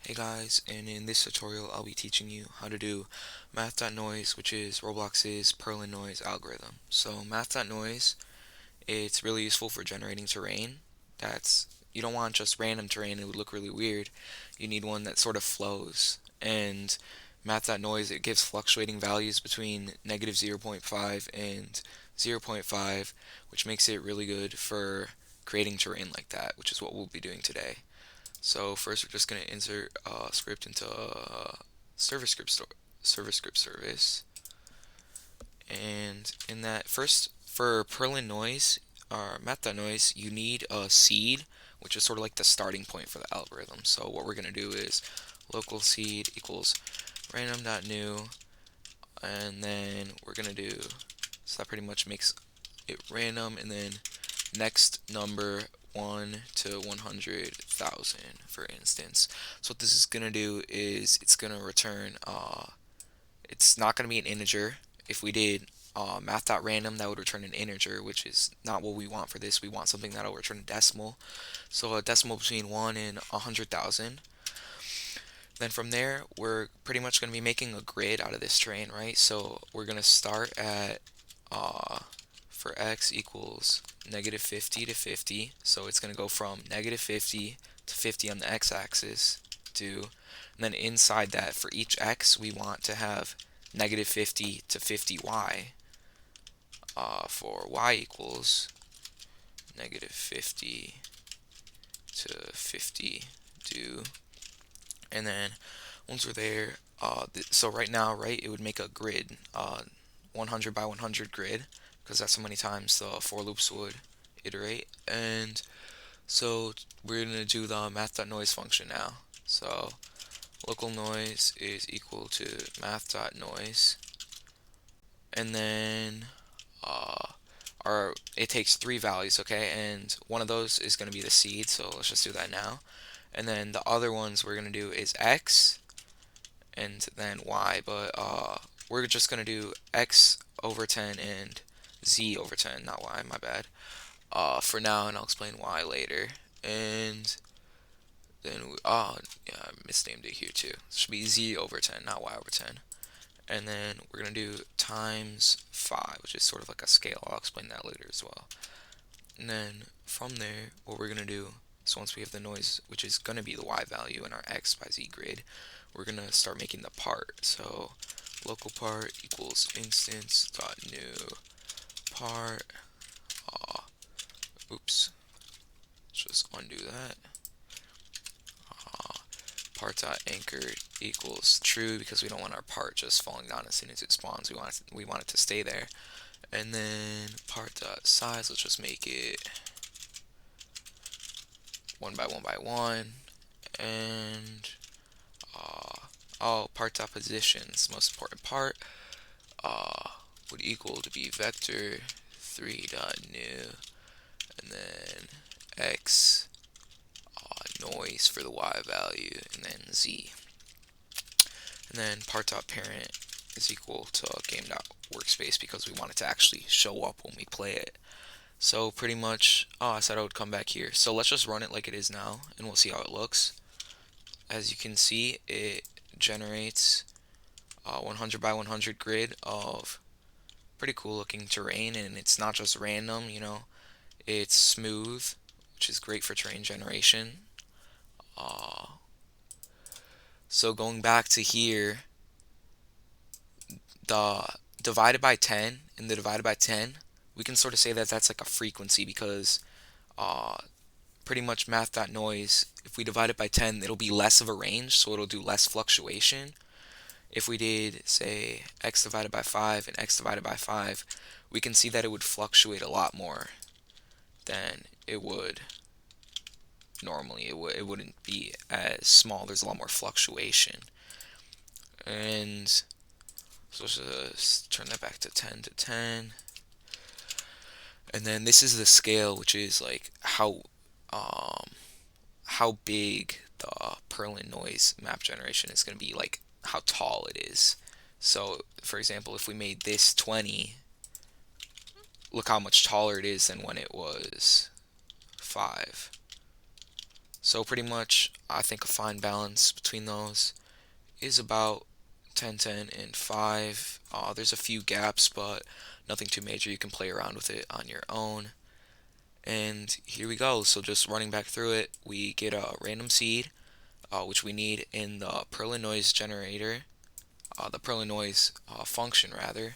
Hey guys, and in this tutorial I'll be teaching you how to do math.noise, which is Roblox's perlin noise algorithm. So math.noise, it's really useful for generating terrain. You don't want just random terrain, it would look really weird. You need one that sort of flows. And math.noise, it gives fluctuating values between negative 0.5 and 0.5, which makes it really good for creating terrain like that, which is what we'll be doing today. So first we're just going to insert a script into a server script service. And in that first, for perlin noise, or math.noise, you need a seed, which is sort of like the starting point for the algorithm. So what we're going to do is local seed equals random.new, and then we're going to do, so that pretty much makes it random, and then next number 1 to 100,000, for instance. So what this is going to do is it's going to return, it's not going to be an integer. If we did math.random, that would return an integer, which is not what we want for this. We want something that will return a decimal. So a decimal between 1 and 100,000. Then from there, we're pretty much going to be making a grid out of this terrain, right? So we're going to start at uh, for x equals negative 50 to 50. So it's going to go from negative 50 to 50 on the x-axis and then inside that for each x we want to have negative 50 to 50y. For y equals negative 50 to 50 do. And then once we're there, so right now, right, it would make a grid, 100 by 100 grid, because that's how many times the for loops would iterate. And so we're going to do the math.noise function now. So local noise is equal to math.noise, and then it takes three values, okay, and one of those is going to be the seed, so let's just do that now. And then the other ones we're going to do is x and then y, but we're just going to do x over 10 and z over 10, not y, my bad, for now, and I'll explain why later. And then yeah, I misnamed it here too. It should be z over 10, not y over 10. And then we're going to do times 5, which is sort of like a scale. I'll explain that later as well. And then from there, what we're going to do, so once we have the noise, which is going to be the y value in our x by z grid, we're going to start making the part. So local part equals instance dot new part. Oops, let's just undo that. Part dot anchor equals true, because we don't want our part just falling down as soon as it spawns. We want it to stay there. And then part dot size, let's just make it 1 by 1 by 1. And part dot positions, most important part, would equal to be vector 3 dot new, and then x noise for the y value, and then z. And then part dot parent is equal to game dot workspace, because we want it to actually show up when we play it. So pretty much, I said I would come back here. So let's just run it like it is now, and we'll see how it looks. As you can see, it generates 100 by 100 grid of pretty cool looking terrain, and it's not just random, it's smooth, which is great for terrain generation. So going back to here, the divided by 10 and the divided by 10, we can sort of say that that's like a frequency, because uh, pretty much math.noise, if we divide it by 10, it'll be less of a range, so it'll do less fluctuation. If we did, say, x divided by 5 and x divided by 5, we can see that it would fluctuate a lot more than it would normally. It wouldn't be as small. There's a lot more fluctuation. And so let's just turn that back to 10 to 10. And then this is the scale, which is like how big the perlin noise map generation is going to be, like how tall it is. So for example, if we made this 20, look how much taller it is than when it was 5. So pretty much, I think a fine balance between those is about 10, 10, and 5. There's a few gaps, but nothing too major. You can play around with it on your own. And here we go. So just running back through it, we get a random seed, which we need in the perlin noise generator, the perlin noise function rather,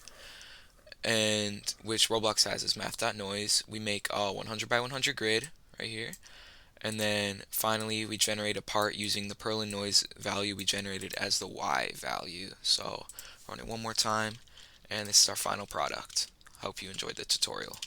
and which Roblox has is math.noise. We make a 100 by 100 grid right here. And then finally, we generate a part using the perlin noise value we generated as the y value. So run it one more time, and this is our final product. Hope you enjoyed the tutorial.